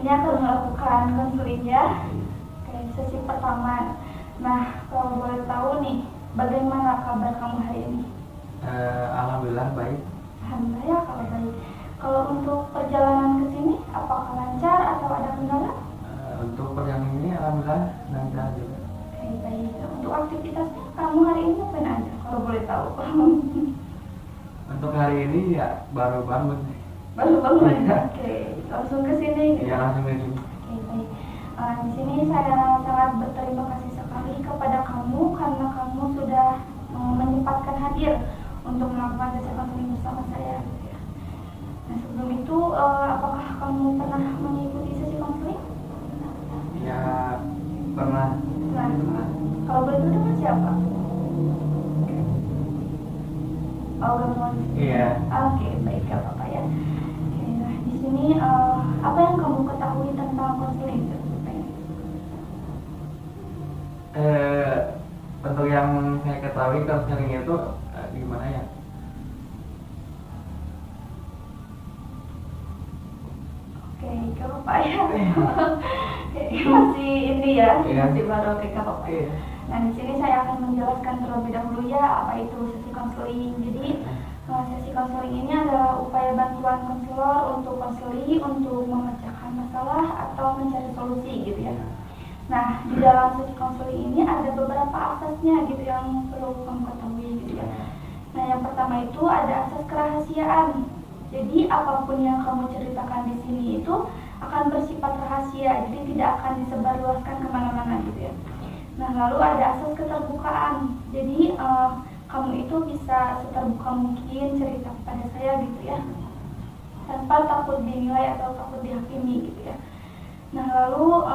ini akan melakukan konseling ya. Oke, sesi pertama. Nah, kalau boleh tahu nih, bagaimana kabar kamu hari ini? Alhamdulillah baik. Alhamdulillah ya kalau baik. Kalau untuk perjalanan ke sini, apakah lancar atau ada kendala? Untuk perjalanan ini alhamdulillah lancar juga. Oke, baik. Untuk aktivitasnya, kamu hari ini ngapain aja? Kalau boleh tahu. Untuk hari ini ya baru bangun. Baru bangun. Oke, langsung ke sini. Gitu. Ya langsung ke sini. Oke, baik. Di sini saya sangat berterima kasih sekali kepada kamu karena kamu sudah menyempatkan hadir untuk melakukan sesi konseling bersama saya. Nah, sebelum itu, apakah kamu pernah mengikuti sesi konseling? Ya pernah. Nah, kalau boleh tahu dengan siapa? Oh, gabungan. Iya. Oke, baik, gak apa-apa ya. Oke, nah di sini apa yang kamu ketahui tentang konseling? Untuk yang saya ketahui konseling itu gimana ya? Oke, gak apa-apa ya. Oke, masih ini ya, masih baru. Oke, gak apa-apa. Nah, di sini saya akan menjelaskan terlebih dahulu ya apa itu sesi konseling. Jadi, sesi konseling ini adalah upaya bantuan konselor untuk konseli untuk memecahkan masalah atau mencari solusi gitu ya. Nah, di dalam sesi konseling ini ada beberapa asasnya gitu yang perlu kamu ketahui gitu ya. Nah, yang pertama itu ada asas kerahasiaan. Jadi, apapun yang kamu ceritakan di sini itu akan bersifat rahasia, jadi tidak akan disebarluaskan kemana-mana gitu ya. Nah, lalu ada asas keterbukaan. Jadi, kamu itu bisa seterbuka mungkin cerita kepada saya gitu ya, tanpa takut dinilai atau takut dihakimi gitu ya. Nah, lalu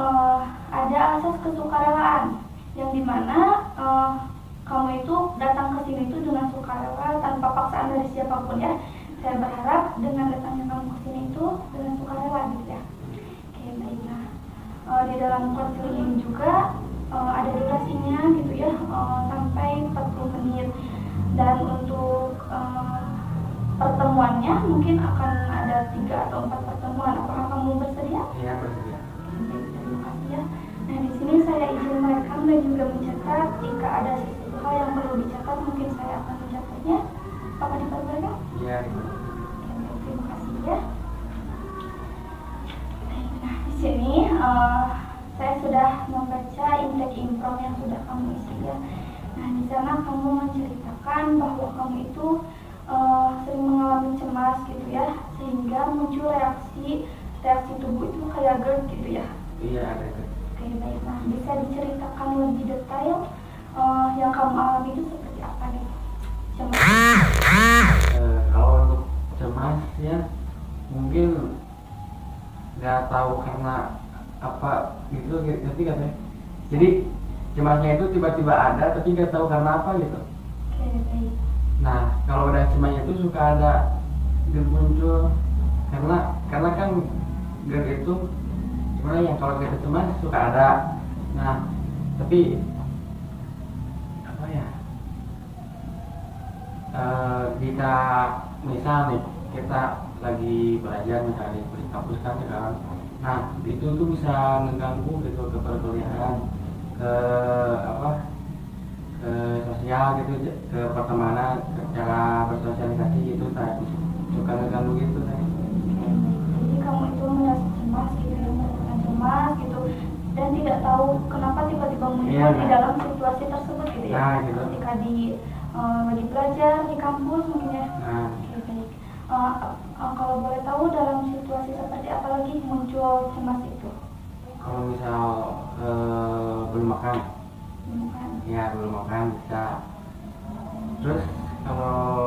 ada asas kesukarelaan, yang dimana kamu itu datang ke sini itu dengan sukarela tanpa paksaan dari siapapun ya. Saya berharap dengan datangnya kamu ke sini itu dengan sukarela gitu ya. Oke, baik. Nah, di dalam konseling ini juga ada durasinya gitu ya, sampai 40 menit. Dan untuk pertemuannya mungkin akan ada 3 atau 4 pertemuan. Apakah kamu bersedia? Iya, bersedia. Terima kasih ya. Nah, di sini saya izin merekam dan juga mencatat. Jika ada sesuatu hal yang perlu dicatat, mungkin saya akan mencatatnya. Apakah diperbolehkan? Iya. Terima kasih ya. Nah, di sini saya sudah membaca intake improm yang sudah kamu isi ya. Nah, di sana kamu menceritakan bahwa kamu itu sering mengalami cemas gitu ya, sehingga muncul reaksi tubuh itu kayak GERD gitu ya. Iya, ada itu. Oke, baik. Nah, bisa diceritakan lebih detail yang kamu alami itu seperti apa nih? Cemas. Kalau untuk cemas ya mungkin nggak tahu karena apa gitu, ngerti kan ya? Jadi cemasnya itu tiba-tiba ada tapi nggak tahu karena apa gitu. Oke, baik. Nah, kalau udah cemasnya itu suka ada GERD muncul karena kan GERD itu gimana ya, kalau kita cemas suka ada. Nah, tapi apa ya, kita misal nih kita lagi belajar misalnya di kampus kan sekarang, nah itu tuh bisa mengganggu gitu ke perkuliahan, ke apa, ke sosial gitu, ke pertemanan, ke cara bersosialisasi gitu, suka mengganggu gitu tadi. Jadi kamu itu merasa cemas gitu ya, merasakan cemas gitu, dan tidak tahu kenapa tiba-tiba muncul di dalam situasi tersebut gitu ya. Nah, gitu. Ketika lagi belajar di kampus mungkin ya. Nah, Oke, baik. Kalau boleh tahu dalam situasi seperti apa lagi muncul cemas itu? kalau misal belum makan, Bukan. ya belum makan bisa. Terus kalau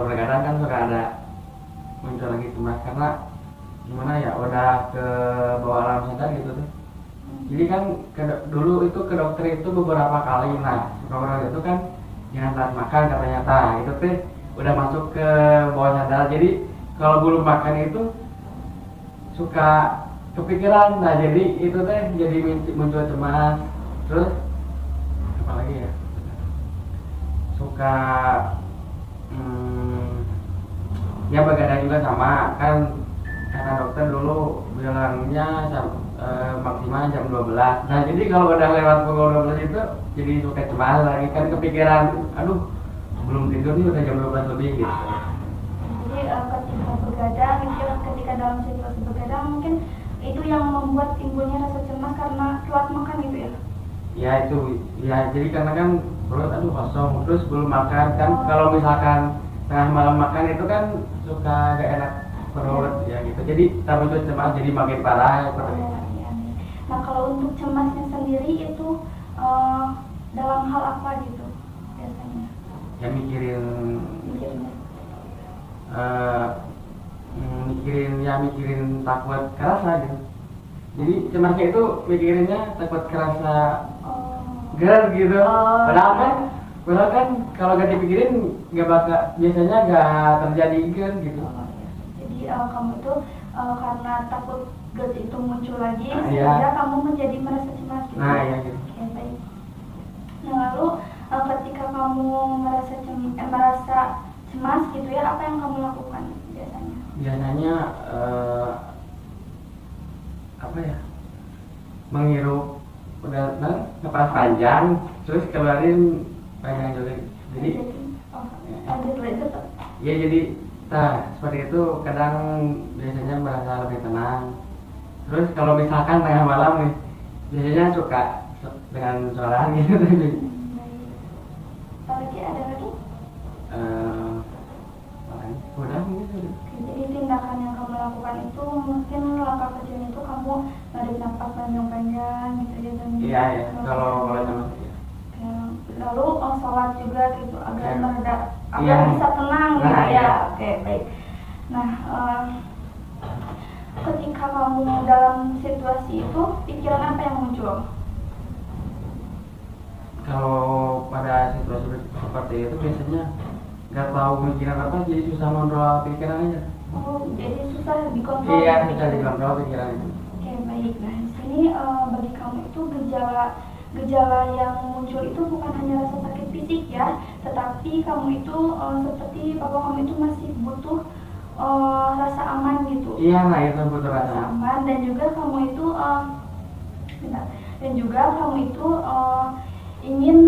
bergadang kan suka ada muncul lagi cemas karena gimana ya, udah ke bawah alam sadar gitu tuh. Jadi kan dulu itu ke dokter itu beberapa kali. Nah, dokter itu kan jangan telat makan katanya. Itu tuh udah masuk ke bawah sadar. Jadi kalau belum makan itu suka kepikiran. Nah, jadi itu teh jadi muncul cemas. Terus apa lagi ya? Suka ya begadang juga sama kan. kata dokter dulu bilangnya maksimal jam 12. Nah jadi kalau udah lewat pukul 12 itu jadi suka cemas lagi, kan kepikiran aduh belum tidur nih udah jam 12 lebih gitu. Jadi ketika begadang, ketika dalam situasi begadang mungkin itu yang membuat timbulnya rasa cemas karena telat makan gitu ya? Ya itu, ya jadi karena kan perut aduh kosong, terus belum makan kan. Kalau misalkan tengah malam makan itu kan suka gak enak perut ya gitu. Jadi tambah itu cemas jadi makin parah seperti itu. Iya. Nah kalau untuk cemasnya sendiri itu dalam hal apa gitu biasanya? Ya mikirin mikirin takut kerasa gitu. Jadi cemasnya itu mikirinnya takut kerasa ger gitu. Padahal kan kalau gak dipikirin biasanya gak terjadi ger gitu. Jadi kamu itu karena takut GERD itu muncul lagi, Iya. sehingga kamu menjadi merasa cemas gitu. Nah ya gitu. Oke, baik. Nah lalu ketika kamu merasa cemas gitu ya, apa yang kamu lakukan biasanya? Biasanya apa ya, menghirup nafas panjang terus keluarin panjang juga. Jadi ya jadi seperti itu. Kadang biasanya merasa lebih tenang. Terus kalau misalkan tengah malam nih biasanya suka dengan suara gitu. Apalagi ada lagi? Udah gitu. Jadi tindakan yang kamu lakukan itu mungkin langkah kecilnya itu kamu narik nafas panjang-panjang gitu biasanya. Iya ya, kalau sama Lalu sholat juga gitu agar Ya. mereda, agar Iya. bisa tenang gitu Nah, ya. iya. Oke, baik. Nah, ketika kamu dalam situasi itu pikiran apa yang muncul? Kalau pada situasi seperti itu biasanya nggak tahu mikiran apa, jadi susah mengontrol pikirannya. Oh, jadi susah dikontrol. Iya, susah dikontrol pikirannya. Oke, baik. Nah, di sini bagi kamu itu gejala yang muncul itu bukan hanya rasa sakit fisik ya, tetapi kamu itu seperti bahwa kamu itu masih butuh rasa aman gitu. Iya, nah itu butuh Rasa rasa. aman, dan juga kamu itu ingin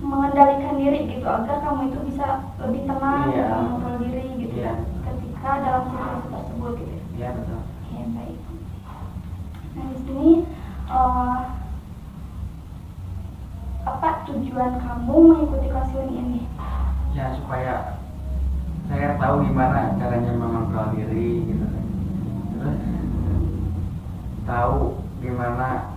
mengendalikan diri gitu agar kamu itu bisa lebih tenang, Iya. bisa mengontrol diri gitu Iya. ketika dalam situasi tersebut gitu. Iya betul. Oke, baik. Nah, di sini apa tujuan kamu mengikuti konseling ini? Ya supaya saya tahu gimana caranya mengontrol diri gitu. Terus tahu gimana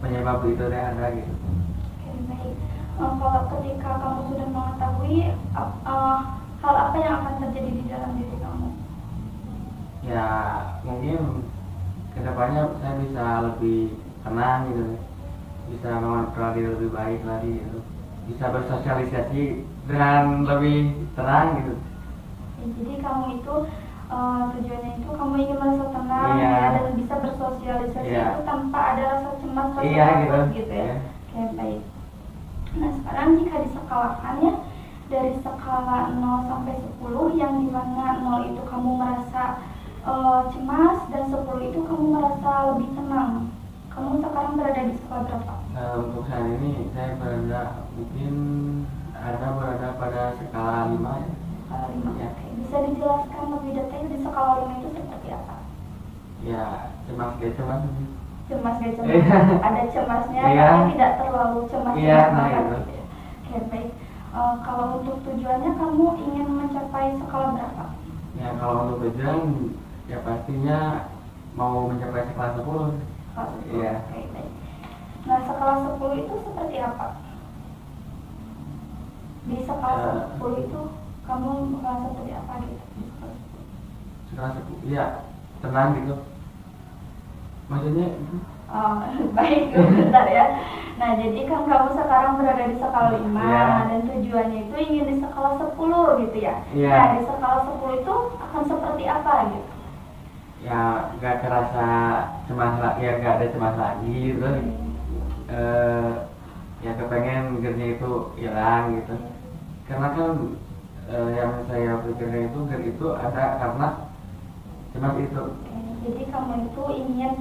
penyebab itu ada gitu. Oke, baik. Kalau ketika kamu sudah mengetahui hal apa yang akan terjadi di dalam diri kamu? Ya mungkin kedepannya saya bisa lebih tenang gitu, bisa mengontrol diri lebih baik lagi gitu, bisa bersosialisasi dengan lebih tenang gitu. Ya, jadi kamu itu tujuannya itu kamu ingin merasa tenang. Iya. Ya, dan bisa bersosialisasi Iya. itu tanpa ada rasa cemas, rasa Iya, takut gitu. gitu ya. Iya. Oke, baik. Nah, sekarang jika diskalakan ya dari skala 0 sampai 10, yang dimana 0 itu kamu merasa cemas dan 10 itu kamu merasa lebih tenang, kamu sekarang berada di skala berapa? Nah, untuk saat ini saya berada pada skala 5 ya. Skala 5. Ya. Oke, bisa dijelaskan lebih detail di skala 5 itu seperti apa? Ya cemas gak cemas. Cemas gak cemas? Iya. Ada cemasnya Iya. tapi tidak terlalu cemas. Iya, nah banget itu. gitu ya. Oke, baik. Kalau untuk tujuannya kamu ingin mencapai skala berapa? Ya kalau untuk tujuan ya pastinya mau mencapai skala 10. Skala 10. Iya. Oke, baik. Nah, skala 10 itu seperti apa? Di skala 10 itu kamu merasa seperti apa gitu? Di skala 10. Skala 10 ya tenang gitu. Maksudnya Oh, baik, bentar ya. Nah, jadi kan kamu sekarang berada di skala 5, Iya. dan tujuannya itu ingin di skala 10 gitu ya. Iya. Nah, di skala 10 itu akan seperti apa gitu? ya nggak kerasa cemas lagi, ya nggak ada cemas lagi gitu. Ya kepengen gernya itu hilang gitu. Karena kan yang saya pikirkan itu gerd itu ada karena cemas itu. Jadi kamu itu ingin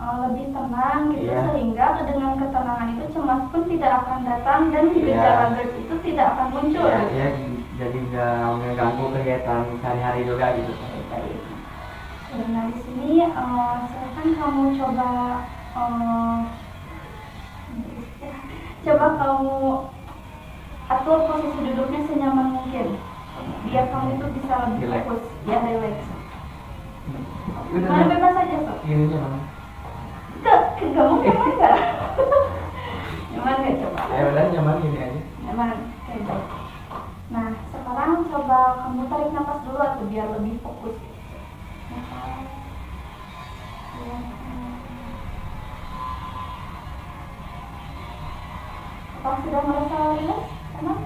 lebih tenang gitu, Iya. sehingga dengan ketenangan itu cemas pun tidak akan datang dan Iya. gejala GERD itu tidak akan muncul. Ya, jadi nggak mengganggu kegiatan sehari-hari juga gitu. Baik. Nah di sini silakan kamu coba kamu atur posisi duduknya senyaman mungkin, biar kamu itu bisa lebih Relax. fokus, ya relax. Udah, Mana bebas saja sob. Ininya mana? Gak mungkin enggak. Nyaman nggak coba? Ya udah nyaman gini aja. Nyaman. Oke, baik. Nah sekarang coba kamu tarik nafas dulu atau biar lebih fokus. Nafas. Apakah sudah merasa rileks? Enak?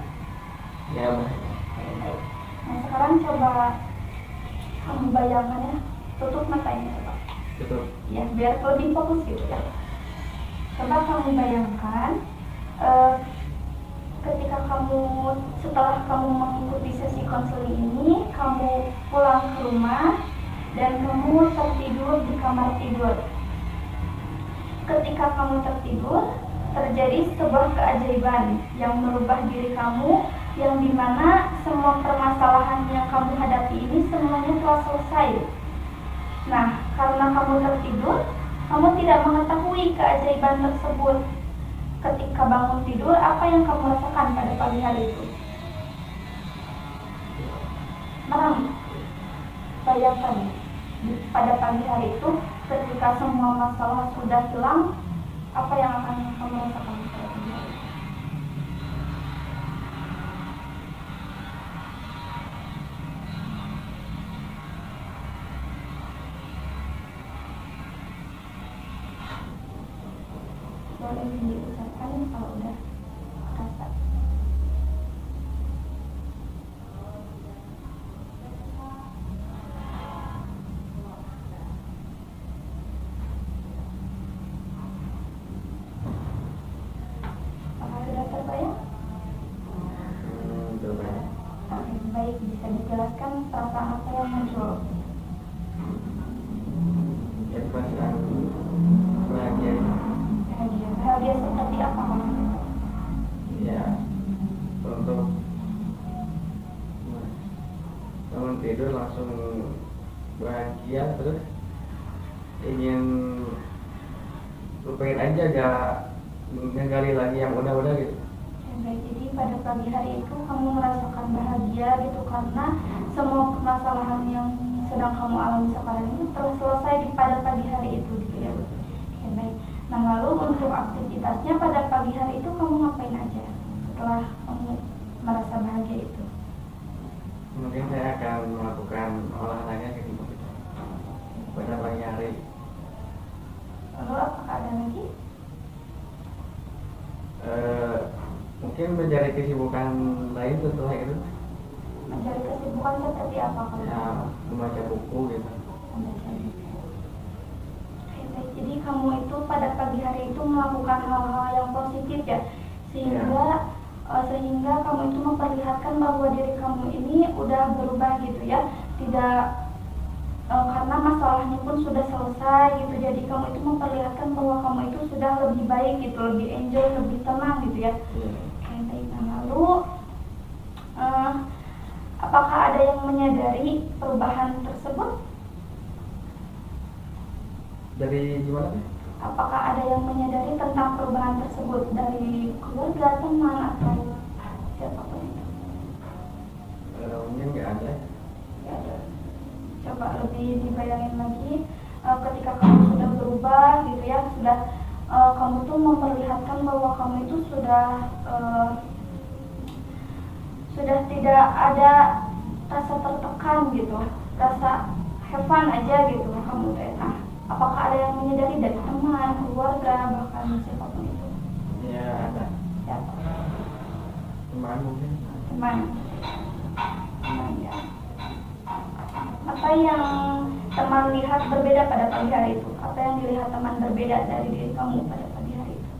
Ya udah. Baik. Nah sekarang coba kamu bayangkan ya, tutup matanya coba. Tutup. Ya biar lebih fokus gitu ya. Coba kamu bayangkan ketika kamu setelah kamu mengikuti sesi konseling ini, kamu pulang ke rumah dan kamu tertidur di kamar tidur. Ketika kamu tertidur, terjadi sebuah keajaiban yang merubah diri kamu, yang dimana semua permasalahan yang kamu hadapi ini semuanya telah selesai. Nah, karena kamu tertidur, kamu tidak mengetahui keajaiban tersebut. Ketika bangun tidur, apa yang kamu rasakan pada pagi hari itu? Merem. Bayangkan, pada pagi hari itu, ketika semua masalah sudah hilang, apa yang akan kamu rasakan pada pagi hari itu? Boleh diucapkan kalau udah rasa. Apakah sudah terbayang? Terbayang. Oke, baik, bisa dijelaskan perasaan apa yang muncul? Ya perasaan bahagia. Bahagia seperti apa kamu? Ya untuk bangun tidur langsung bahagia, terus ingin lupain aja, gak menggali lagi yang udah gitu. Baik, jadi pada pagi hari itu kamu merasakan bahagia gitu karena semua permasalahan yang sedang kamu alami sekarang itu telah selesai pada pagi hari itu gitu ya. Oke, baik. Nah lalu untuk aktivitasnya pada pagi hari itu kamu ngapain aja setelah kamu merasa bahagia itu? Mungkin saya akan melakukan olahraga gitu pada pagi hari. Lalu apakah ada lagi? Mungkin mencari kesibukan lain setelah itu. Mencari kesibukan seperti apa kalau Ya membaca buku gitu. membaca buku? Oke, baik. Jadi kamu itu pada pagi hari itu melakukan hal-hal yang positif ya, sehingga kamu itu memperlihatkan bahwa diri kamu ini udah berubah gitu ya, tidak karena masalahnya pun sudah selesai gitu, jadi kamu itu memperlihatkan bahwa kamu itu sudah lebih baik gitu, lebih enjoy, lebih tenang gitu ya. Oke, baik. Nah lalu apakah ada yang menyadari perubahan tersebut? Dari gimana sih? Apakah ada yang menyadari tentang perubahan tersebut dari keluarga, teman, atau siapapun itu? Mungkin nggak ada. Ya, ada. Coba lebih dibayangin lagi ketika kamu sudah berubah gitu ya, sudah kamu tuh memperlihatkan bahwa kamu itu sudah tidak ada rasa tertekan gitu, rasa have fun aja gitu kamu teh. Nah, apakah ada yang menyadari dari teman, keluarga, bahkan siapapun itu? Ya ada. Siapa? Teman mungkin. Teman ya. Apa yang teman lihat berbeda pada pagi hari itu? Apa yang dilihat teman berbeda dari diri kamu pada pagi hari itu?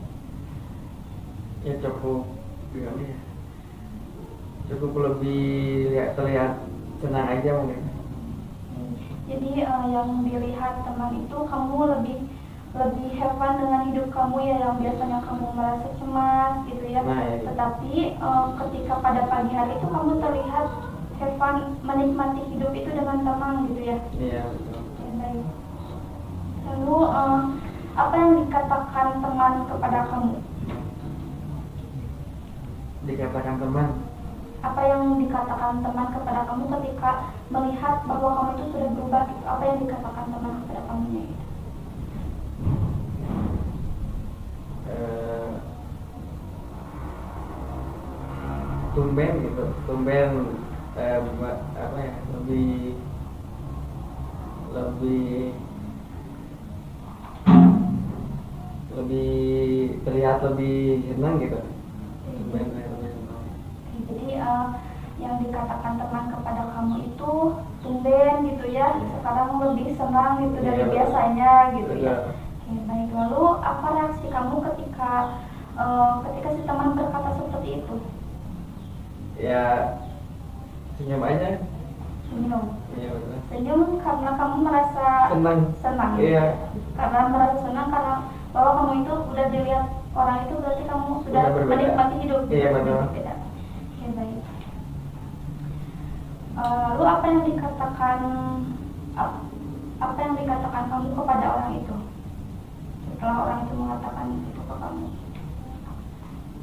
Ya cukup bilang ya. cukup lebih terlihat senang aja mungkin. Jadi yang dilihat teman itu kamu lebih have fun dengan hidup kamu ya, yang biasanya kamu merasa cemas gitu ya. Nah, ya, gitu. Tetapi ketika pada pagi hari itu kamu terlihat have fun, menikmati hidup itu dengan tenang gitu ya. Iya, betul. Ya, baik. Lalu apa yang dikatakan teman kepada kamu? Dikatakan teman. Apa yang dikatakan teman kepada kamu ketika melihat bahwa kamu itu sudah berubah gitu? Apa yang dikatakan teman kepada kamu gitu? Tumben gitu, apa ya, lebih terlihat lebih senang gitu. Tumben lebih senang. Jadi yang dikatakan teman kepada kamu itu tumben gitu ya, sekarang lebih senang gitu dari Iya, biasanya gitu betul. ya. Oke, baik. Lalu apa reaksi kamu ketika si teman berkata seperti itu? Ya senyum aja. Senyum. Iya, betul. Senyum karena kamu merasa senang. Iya. Karena merasa senang karena bahwa kamu itu udah dilihat orang itu, berarti kamu sudah menikmati hidup. Iya, betul. Berbeda. Oke, baik. Lalu apa yang dikatakan kamu kepada orang itu setelah orang itu mengatakan itu ke kamu?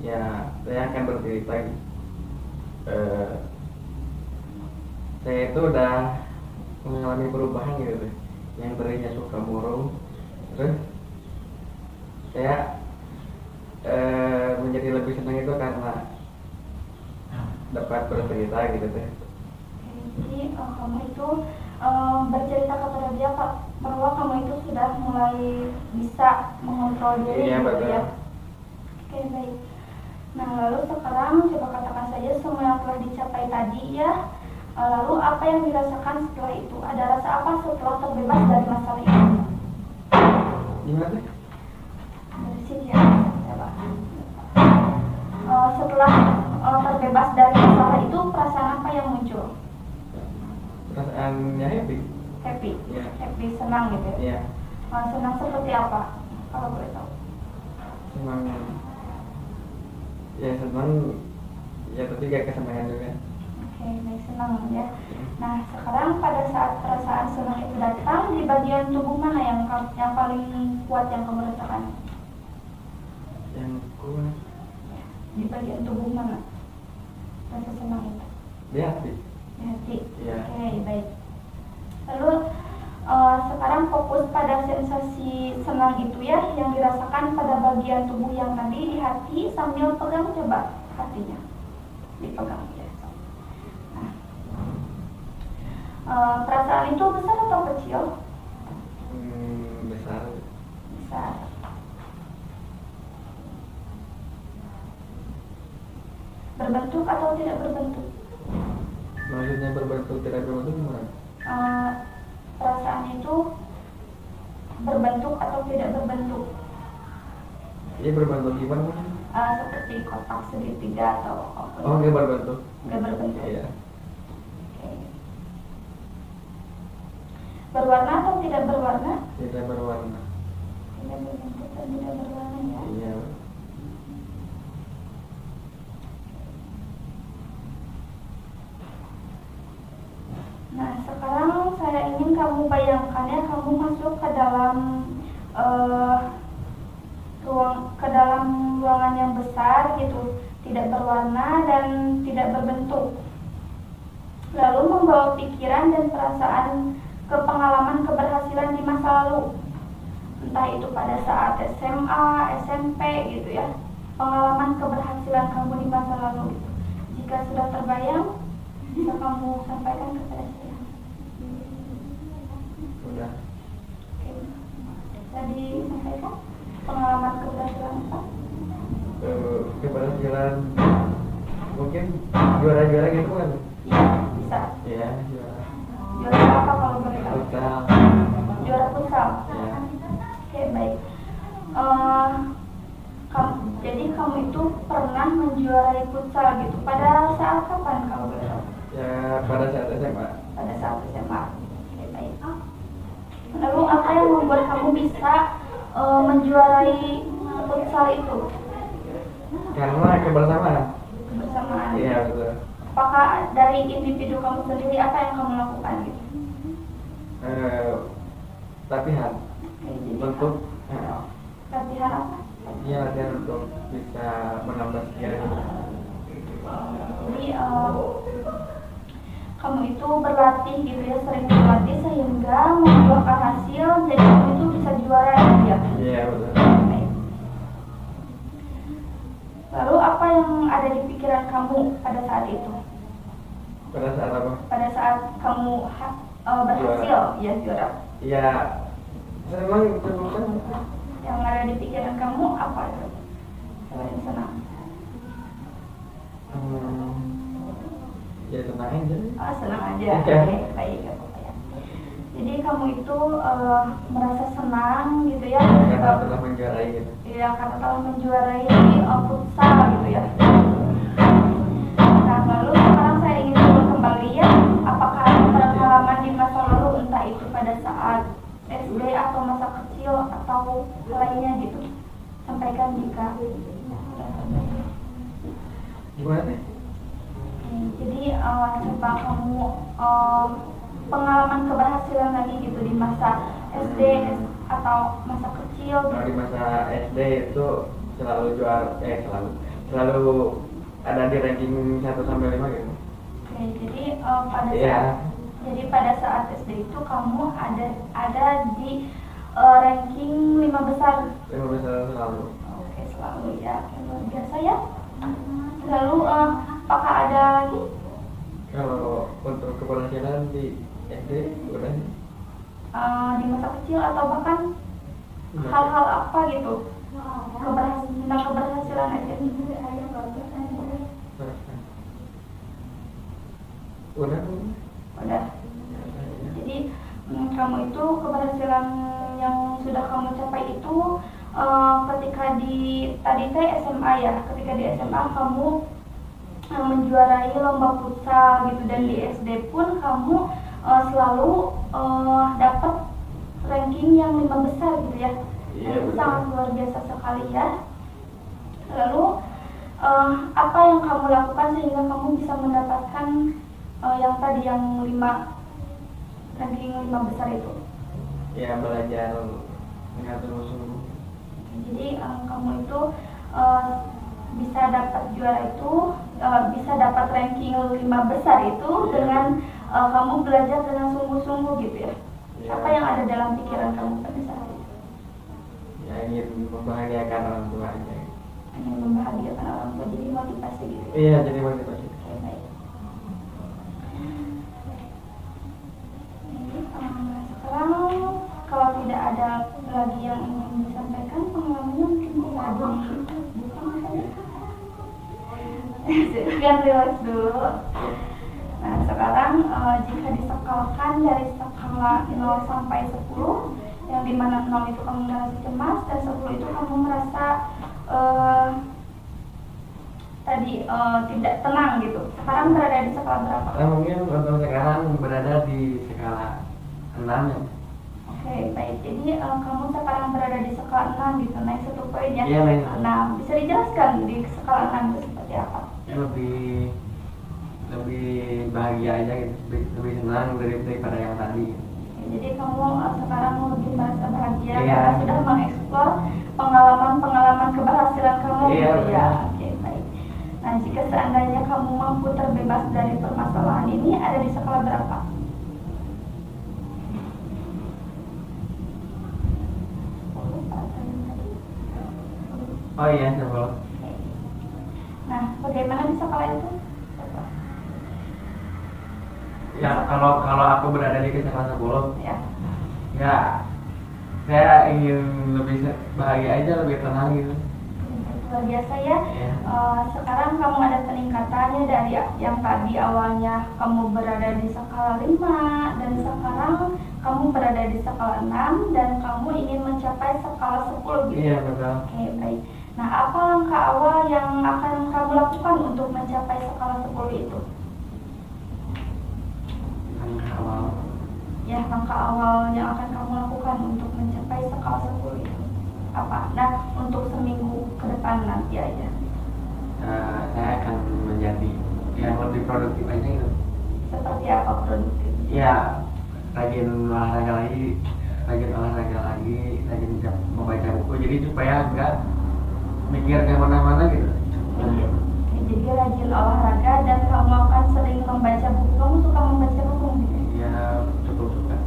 Ya, saya akan bercerita. Saya itu udah mengalami perubahan gitu, yang tadinya suka murung, terus saya menjadi lebih senang itu karena dapat bercerita gitu teh. Jadi kamu itu bercerita kepada dia bahwa kamu itu sudah mulai bisa mengontrol diri. Iya, gitu betul. ya. Oke, baik. Nah, lalu sekarang coba katakan saja semua yang telah dicapai tadi ya. Lalu apa yang dirasakan setelah itu? Ada rasa apa setelah terbebas dari masalah itu? Gimana? Dari sini ya. Coba. Setelah terbebas dari masalah itu, perasaan apa yang muncul? Perasaannya happy. Happy. Iya. Happy, senang gitu ya. Iya. Senang seperti apa? Kalau boleh tahu. Senang. Ya senang. Ya tapi gak kesenangan juga. Oke, baik, senang ya. Nah, sekarang pada saat perasaan senang itu datang, di bagian tubuh mana yang paling kuat yang kamu rasakan? Yang kuat Di bagian tubuh mana rasa senang itu? di hati. Di hati. Iya. Oke, baik. Lalu sekarang fokus pada sensasi senang itu ya, yang dirasakan pada bagian tubuh yang tadi di hati, sambil pegang coba hatinya, dipegang ya. Perasaan itu besar atau kecil? Besar. Besar. Berbentuk atau tidak berbentuk? Maksudnya berbentuk tidak berbentuk gimana? Perasaan itu berbentuk atau tidak berbentuk? Iya berbentuk gimana? Seperti kotak segitiga atau apa? Oh nggak berbentuk. Nggak berbentuk. Iya. Oke. Berwarna atau tidak berwarna? Tidak berwarna. Tidak berbentuk dan tidak berwarna ya. Iya. Nah, sekarang saya ingin kamu bayangkan ya, kamu masuk ke dalam ruangan yang besar gitu, tidak berwarna dan tidak berbentuk. Lalu membawa pikiran dan perasaan ke pengalaman keberhasilan di masa lalu. Entah itu pada saat SMA, SMP gitu ya. Pengalaman keberhasilan kamu di masa lalu gitu. Jika sudah terbayang, bisa kamu sampaikan kepada saya. Udah. Oke. Bisa disampaikan pengalaman keberhasilan apa? Keberhasilan mungkin juara-juara gitu kan? Iya, bisa. Iya juara. Juara apa kalau boleh tahu? Futsal. Juara futsal. Iya. Oke, baik. Jadi kamu itu pernah menjuarai futsal gitu. Pada saat kapan kalau boleh tahu? Ya pada saat SMA. Pada saat SMA. Oke, baik. Lalu apa yang membuat kamu bisa menjuarai futsal itu? Karena kebersamaan. Kebersamaan. Iya betul. Apakah dari individu kamu sendiri apa yang kamu lakukan gitu? Latihan Jadi, untuk latihan apa? ya latihan untuk bisa menambah skill. Jadi kamu itu berlatih gitu ya, sering berlatih sehingga membuahkan hasil, jadi kamu itu bisa juara ya. Iya betul. Baik. Lalu apa yang ada di pikiran kamu pada saat itu? Pada saat apa? Pada saat kamu berhasil ya juara. Ya memang teman. Yang ada di pikiran kamu apa itu? Selain senang. Ya tenang aja. Senang aja. Oke. Oke, baik ya. Jadi kamu itu merasa senang gitu ya? Karena telah menjuarai gitu. Iya, karena telah menjuarai futsal gitu ya. Nah, lalu sekarang saya ingin tahu kembali ya, apakah ada pengalaman di masa lalu, entah itu pada saat SD atau masa kecil atau lainnya gitu? Sampaikan jika. Gimana nih? Jadi coba kamu pengalaman keberhasilan lagi gitu di masa SD atau masa kecil Kalau gitu. di masa SD itu selalu selalu ada di ranking 1 sampai 5 gitu. Oke, jadi pada saat Iya. jadi pada saat SD itu kamu ada di ranking 5 besar. 5 besar selalu. Oke, selalu ya. Oke, luar biasa ya. Lalu apakah ada lagi? Kalau untuk keberhasilan di SD udah Di masa kecil atau bahkan hal-hal apa gitu? Tentang keberhasilan aja. udah. Udah. Jadi kamu itu keberhasilan yang sudah kamu capai itu ketika di tadi teh SMA ya, ketika di SMA kamu menjuarai lomba futsal gitu, dan di SD pun kamu selalu dapat ranking yang 5 besar gitu ya. Iya, Itu betul. sangat luar biasa sekali ya. Lalu apa yang kamu lakukan sehingga kamu bisa mendapatkan yang tadi yang 5 ranking 5 besar itu? Ya belajar mengatur musuh. Jadi kamu itu bisa dapat juara itu, bisa dapat ranking 5 besar itu dengan kamu belajar dengan sungguh-sungguh gitu ya. Ya. Apa yang ada dalam pikiran kamu pada saat itu? Ya ingin membahagiakan orang tua aja. Hanya membahagiakan orang tua, jadi motivasi gitu. Iya jadi motivasi. Oke, baik. Jadi, sekarang kalau tidak ada lagi yang ingin disampaikan, pengalamannya mungkin bisa dibuka saja. Silakan relax dulu. Nah, sekarang jika disekalkan dari skala 0 sampai 10, yang dimana 0 itu kamu merasa cemas dan 10 itu kamu merasa tidak tenang gitu. Sekarang berada di skala berapa? Mungkin untuk sekarang berada di skala 6 ya. Oke, baik. Jadi kamu sekarang berada di skala 6 gitu, naik 1 poin ya. Iya, naik. Nah, bisa dijelaskan di skala 6 itu seperti apa? Lebih bahagia aja gitu, lebih senang daripada yang tadi. Jadi kamu sekarang lebih merasa bahagia Iya. karena sudah mengeksplor pengalaman keberhasilan kamu Iya, gitu ya. benar. Oke, baik. Nah, jika seandainya kamu mampu terbebas dari permasalahan ini, ada di skala berapa? Oh iya, coba. Oke. Nah, bagaimana di skala itu? Ya kalau aku berada di kelas 10, Ya. ya saya ingin lebih bahagia aja, lebih tenang gitu. Luar biasa ya. Iya. Sekarang kamu ada peningkatannya dari yang tadi awalnya kamu berada di skala 5 dan sekarang kamu berada di skala 6 dan kamu ingin mencapai skala 10 gitu. Iya betul. Oke, baik. Nah, apa langkah awal yang akan kamu lakukan untuk mencapai skala 10 itu? Langkah awal. Ya, langkah awal yang akan kamu lakukan untuk mencapai skala 10 itu apa? Nah, untuk seminggu ke depan nanti aja. Saya akan menjadi yang lebih produktif aja gitu. Seperti apa produktif? Ya, rajin olahraga lagi, rajin membaca buku, jadi supaya nggak mikir kemana-mana gitu. Jadi rajin olahraga dan kamu akan sering membaca buku. Kamu suka membaca buku gitu? Ya, cukup suka.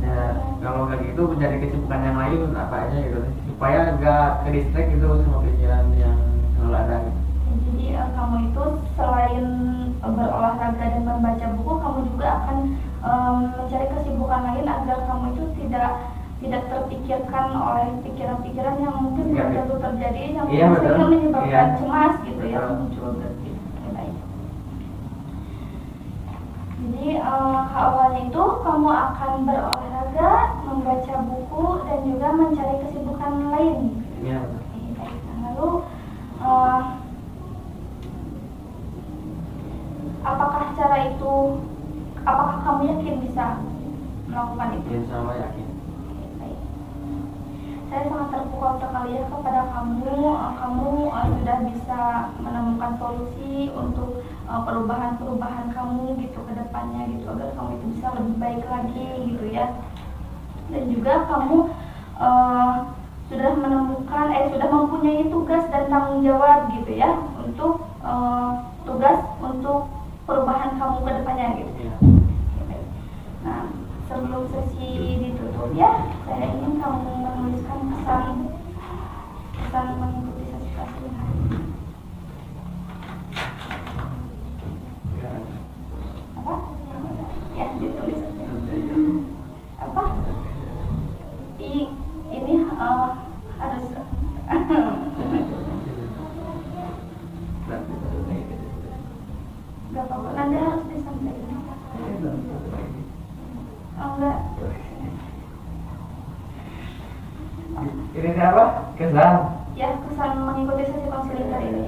Ya, kalau nggak gitu mencari kesibukan yang lain apa aja gitu, supaya nggak ke distract gitu sama pikiran yang selalu ada gitu. Jadi kamu itu selain berolahraga dan membaca buku, kamu juga akan mencari kesibukan lain agar kamu itu tidak terpikirkan oleh pikiran-pikiran yang mungkin belum tentu terjadi, yang sehingga menyebabkan cemas gitu ya, muncul berarti. Baik. Jadi awalnya itu kamu akan berolahraga, membaca buku, dan juga mencari kesibukan lain. Iya. Lalu apakah kamu yakin bisa melakukan itu? Insya Allah yakin. Baik. Saya sangat terpukau sekali ya kepada kamu sudah bisa menemukan solusi untuk perubahan-perubahan kamu gitu ke depannya gitu, agar kamu itu bisa lebih baik lagi gitu ya. Dan juga kamu sudah mempunyai tugas dan tanggung jawab gitu ya untuk tugas untuk perubahan kamu ke depannya gitu. Iya. Nah, sebelum sesi ditutup ya, saya ingin kamu menuliskan pesan mengikuti sesi kelas ini. Apa? Ya, ditulis. Apa? Ini harus nggak apa-apa, nanti harus disampaikan. Oh, enggak. Ini apa? Kesan? Ya, kesan mengikuti sesi konseling hari ini.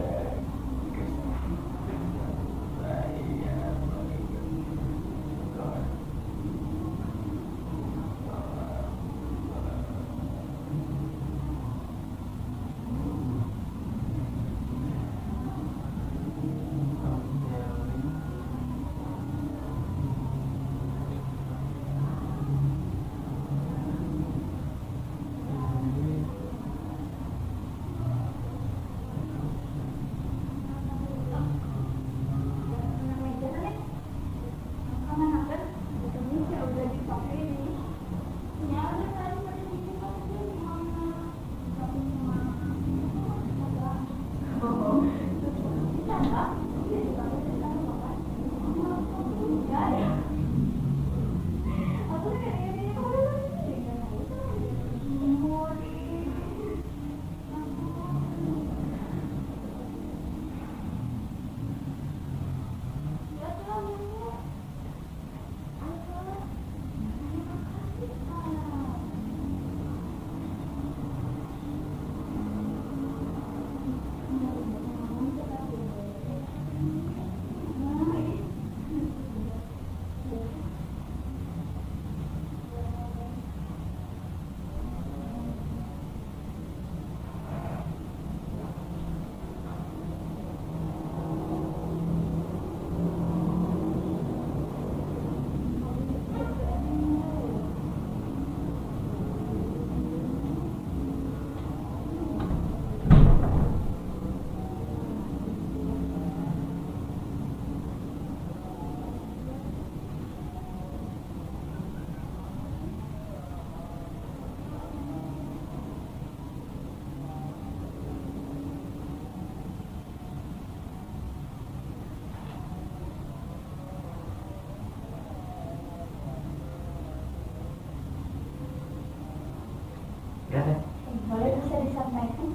Ya deh. Boleh bisa disampaikan?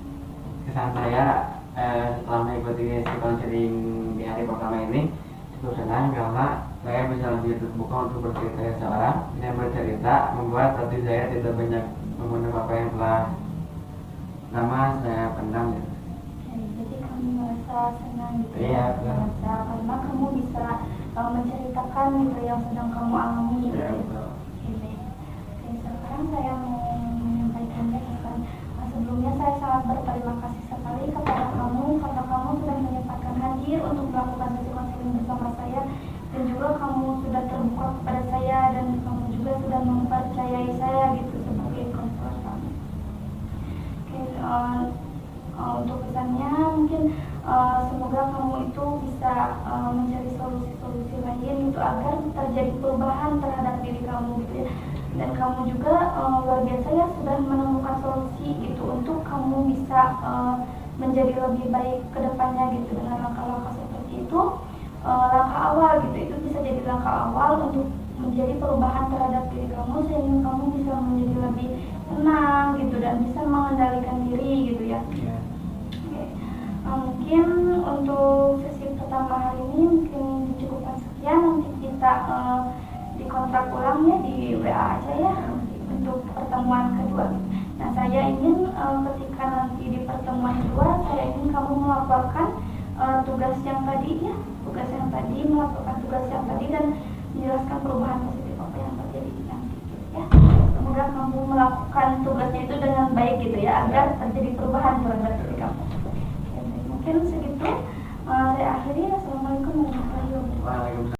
Kesan saya setelah mengikuti sesi konseling di hari pertama ini cukup senang karena saya bisa lebih terbuka untuk bercerita ke seorang dan bercerita membuat hati saya tidak banyak memendam apa yang telah pertama saya pandang gitu. Jadi kamu merasa senang gitu Iya, ya, betul. merasa karena kamu bisa menceritakan gitu yang sedang kamu alami gitu Iya, ya. betul. Oke, baik. Oke, sekarang saya mau menyampaikannya kan. Sebelumnya saya sangat berterima kasih sekali kepada kamu karena kamu sudah menyempatkan hadir untuk melakukan sesi konseling bersama saya, dan juga kamu sudah terbuka kepada saya, dan kamu juga sudah mempercayai saya gitu sebagai konselor kamu. Oke, untuk pesannya mungkin semoga kamu itu bisa mencari solusi-solusi lain gitu agar terjadi perubahan terhadap diri kamu gitu ya, dan kamu juga luar biasa ya sudah menemukan solusi gitu untuk kamu bisa menjadi lebih baik ke depannya gitu dengan langkah-langkah seperti itu. Langkah awal gitu itu bisa jadi langkah awal untuk menjadi perubahan terhadap diri kamu sehingga kamu bisa menjadi lebih tenang gitu dan bisa mengendalikan diri gitu ya. Iya. Oke. Mungkin untuk sesi pertama hari ini mungkin dicukupkan sekian, nanti kita dikontak ulang ya di WA aja ya untuk pertemuan kedua. Nah, saya ingin ketika nanti di pertemuan kedua saya ingin kamu melaporkan tugas yang tadi ya, melaporkan tugas yang tadi dan menjelaskan perubahan positif apa yang terjadi nanti gitu ya. Semoga kamu melakukan tugasnya itu dengan baik gitu ya agar terjadi perubahan terhadap diri kamu. Oke, mungkin segitu. Saya akhiri. Assalamualaikum warahmatullahi wabarakatuh. Waalaikumsalam.